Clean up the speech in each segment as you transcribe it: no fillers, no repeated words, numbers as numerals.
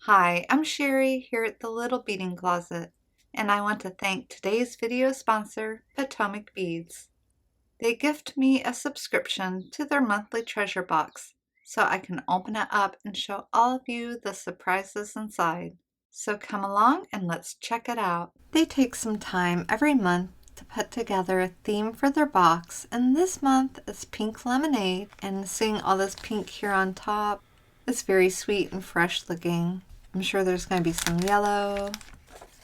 Hi, I'm Sherry here at the Little Beading Closet, and I want to thank today's video sponsor, PotomacBeads. They gift me a subscription to their monthly treasure box so I can open it up and show all of you the surprises inside. So come along and let's check it out. They take some time every month to put together a theme for their box, and this month is pink lemonade, and seeing all this pink here on top is very sweet and fresh looking. I'm sure there's going to be some yellow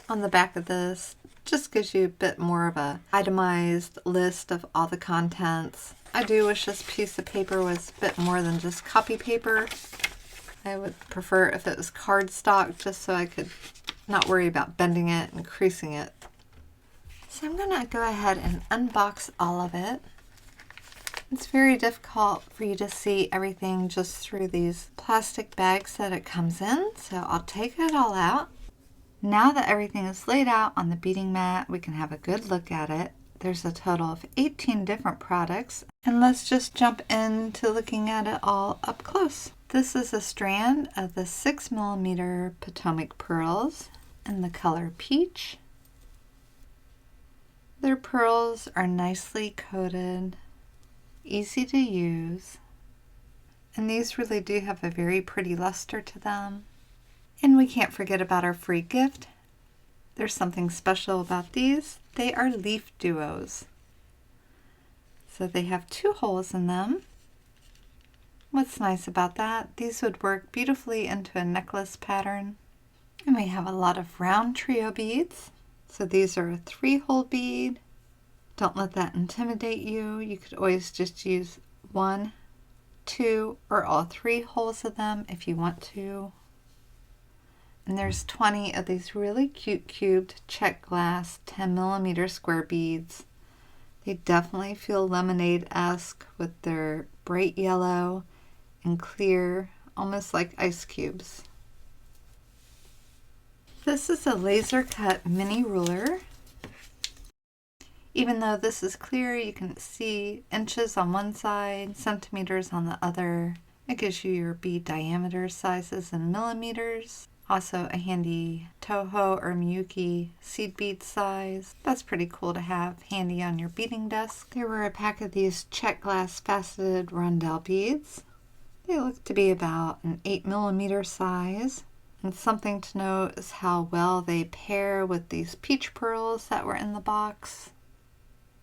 on the back of this. Just gives you a bit more of a itemized list of all the contents. I do wish this piece of paper was a bit more than just copy paper. I would prefer if it was cardstock, just so I could not worry about bending it and creasing it. So I'm going to go ahead and unbox all of it. It's very difficult for you to see everything just through these plastic bags that it comes in, so I'll take it all out. Now that everything is laid out on the beading mat, we can have a good look at it. There's a total of 18 different products, and let's just jump into looking at it all up close. This is a strand of the 6mm Potomac pearls in the color peach. Their pearls are nicely coated, easy to use, and these really do have a very pretty luster to them. And we can't forget about our free gift. There's something special about these. They are leaf duos. So they have 2 holes in them. What's nice about that, these would work beautifully into a necklace pattern. And we have a lot of round trio beads. So these are a 3-hole bead. Don't let that intimidate you. You could always just use 1, 2, or all 3 holes of them if you want to. And there's 20 of these really cute cubed Czech glass 10mm square beads. They definitely feel lemonade-esque with their bright yellow and clear, almost like ice cubes. This is a laser cut mini ruler. Even though this is clear, you can see inches on one side, centimeters on the other. It gives you your bead diameter sizes in millimeters. Also a handy Toho or Miyuki seed bead size. That's pretty cool to have handy on your beading desk. There were a pack of these Czech glass faceted Rondell beads. They look to be about an 8mm size. And something to note is how well they pair with these peach pearls that were in the box.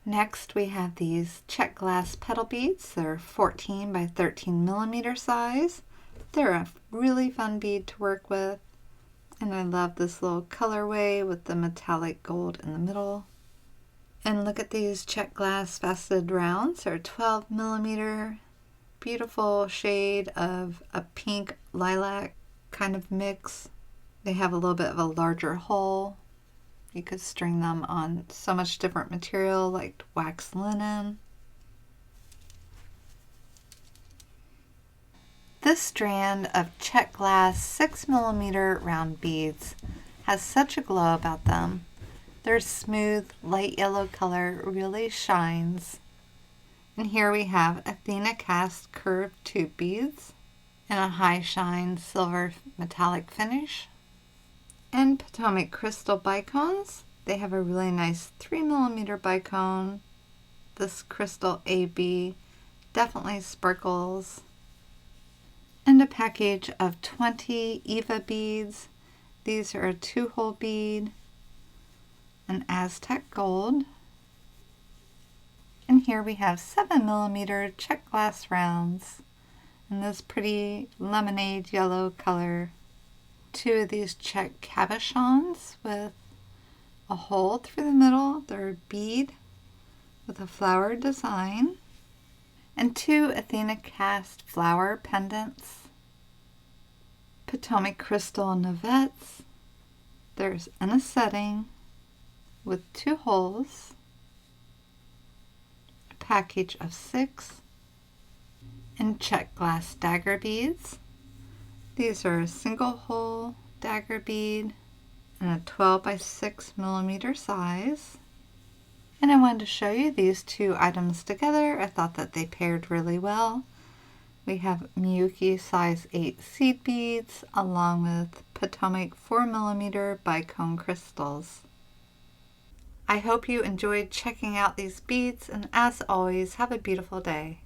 Next we have these Czech glass petal beads. They're 14 by 13mm size. They're a really fun bead to work with. And I love this little colorway with the metallic gold in the middle. And look at these Czech glass faceted rounds. They're 12mm. Beautiful shade of a pink lilac kind of mix. They have a little bit of a larger hole. You could string them on so much different material like wax linen. This strand of Czech glass 6mm round beads has such a glow about them. Their smooth light yellow color really shines. And here we have Athena Cast curved tube beads in a high shine silver metallic finish. And Potomac crystal bicones. They have a really nice 3mm bicone. This crystal AB definitely sparkles. And a package of 20 Eva beads. These are a 2-hole bead, an Aztec gold. And here we have 7mm Czech glass rounds in this pretty lemonade yellow color. 2 of these Czech cabochons with a hole through the middle. They're a bead with a flower design. And 2 Athena Cast flower pendants. Potomac crystal Nevettes. There's in a setting with 2 holes. A package of 6. And Czech glass dagger beads. These are a single hole dagger bead in a 12 by 6mm size. And I wanted to show you these 2 items together. I thought that they paired really well We have Miyuki size 8 seed beads along with Potomac 4mm bicone crystals. I hope you enjoyed checking out these beads, and as always, have a beautiful day.